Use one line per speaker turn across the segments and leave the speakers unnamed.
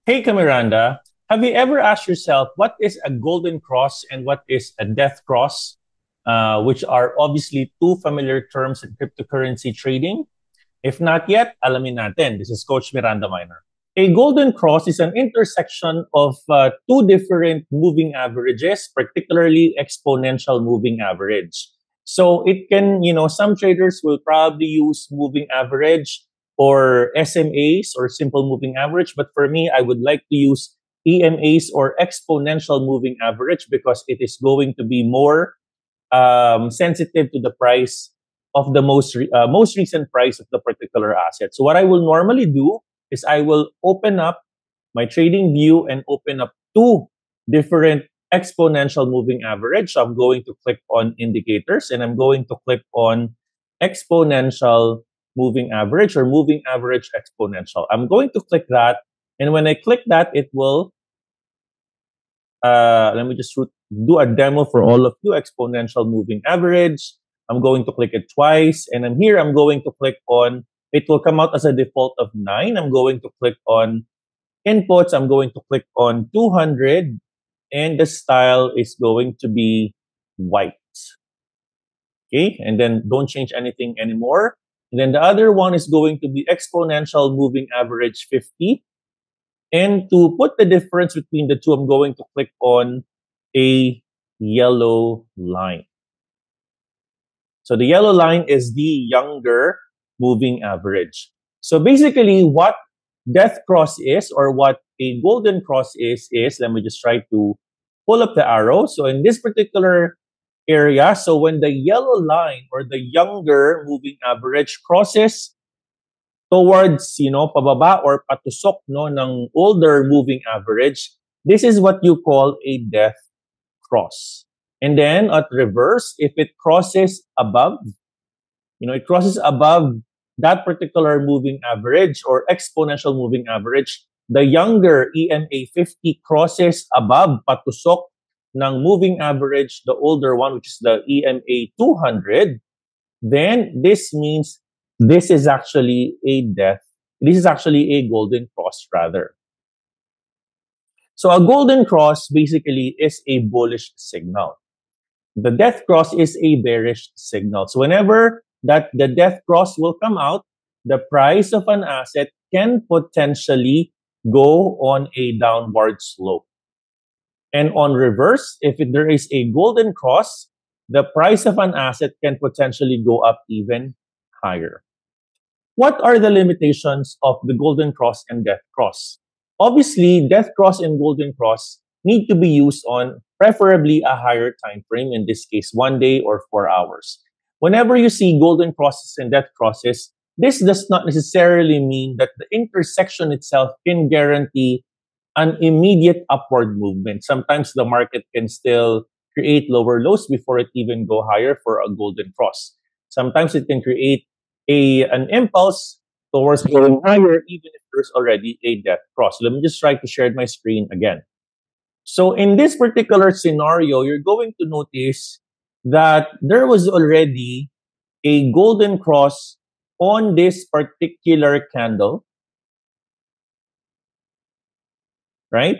Hey, Camiranda, have you ever asked yourself what is a golden cross and what is a death cross, which are obviously two familiar terms in cryptocurrency trading? If not yet, alamin natin. This is Coach Miranda Minor. A golden cross is an intersection of two different moving averages, particularly exponential moving average. So it can, some traders will probably use moving average or SMAs or simple moving average. But for me, I would like to use EMAs or exponential moving average because it is going to be more sensitive to the price of the most recent price of the particular asset. So what I will normally do is I will open up my trading view and open up two different exponential moving average. So I'm going to click on indicators and I'm going to click on exponential moving average or moving average exponential. I'm going to click that. And when I click that, it will, let me just do a demo for all of you, exponential moving average. I'm going to click it twice. And I'm here, I'm going to click on, it will come out as a default of 9. I'm going to click on inputs. I'm going to click on 200. And the style is going to be white. Okay, and then don't change anything anymore. And then the other one is going to be exponential moving average 50. And to put the difference between the two, I'm going to click on a yellow line. So the yellow line is the younger moving average. So basically what death cross is, or what a golden cross is let me just try to pull up the arrow. So in this particular area, so when the yellow line or the younger moving average crosses towards, pababa or patusok, ng older moving average, this is what you call a death cross. And then at reverse, if it crosses above, it crosses above that particular moving average or exponential moving average, the younger EMA 50 crosses above patusok ng moving average, the older one, which is the EMA 200, then this means this is actually a golden cross rather. So a golden cross basically is a bullish signal. The death cross is a bearish signal. So whenever that the death cross will come out, the price of an asset can potentially go on a downward slope. And on reverse, if there is a golden cross, the price of an asset can potentially go up even higher. What are the limitations of the golden cross and death cross? Obviously, death cross and golden cross need to be used on preferably a higher time frame, in this case, 1 day or 4 hours. Whenever you see golden crosses and death crosses, this does not necessarily mean that the intersection itself can guarantee an immediate upward movement. Sometimes the market can still create lower lows before it even go higher for a golden cross. Sometimes it can create an impulse towards going higher even if there's already a death cross. Let me just try to share my screen again. So in this particular scenario, you're going to notice that there was already a golden cross on this particular candle, right?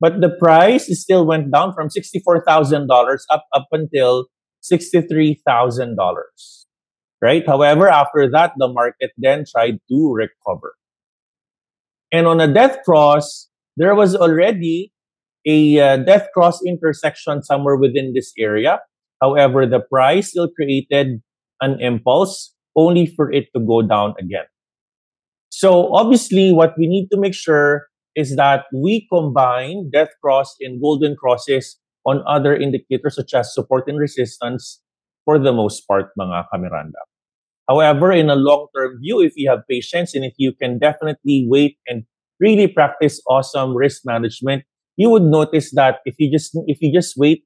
But the price still went down from $64,000 up until $63,000, right? However, after that, the market then tried to recover. And on a death cross, there was already a death cross intersection somewhere within this area. However, the price still created an impulse only for it to go down again. So obviously, what we need to make sure is that we combine death cross and golden crosses on other indicators such as support and resistance for the most part, mga kamiranda. However, in a long-term view, if you have patience and if you can definitely wait and really practice awesome risk management, you would notice that if you just wait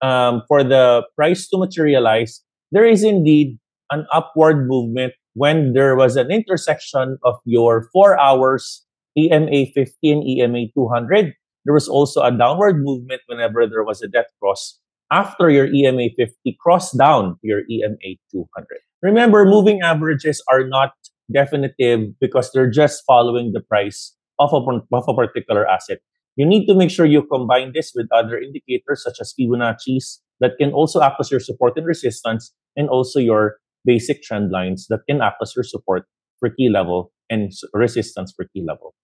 for the price to materialize, there is indeed an upward movement when there was an intersection of your 4 hours EMA 50 and EMA 200. There was also a downward movement whenever there was a death cross after your EMA 50 crossed down your EMA 200. Remember, moving averages are not definitive because they're just following the price of a particular asset. You need to make sure you combine this with other indicators such as Fibonacci's that can also act as your support and resistance, and also your basic trend lines that can act as your support for key level and resistance for key level.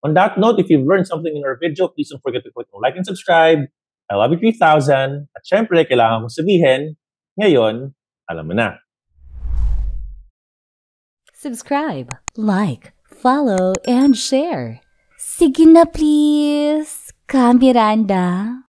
On that note, if you've learned something in our video, please don't forget to click on like and subscribe. I love you 3,000. At syempre, kailangan ko sabihin, ngayon, alam mo na.
Subscribe, like, follow, and share. Sige na please, Kamiranda.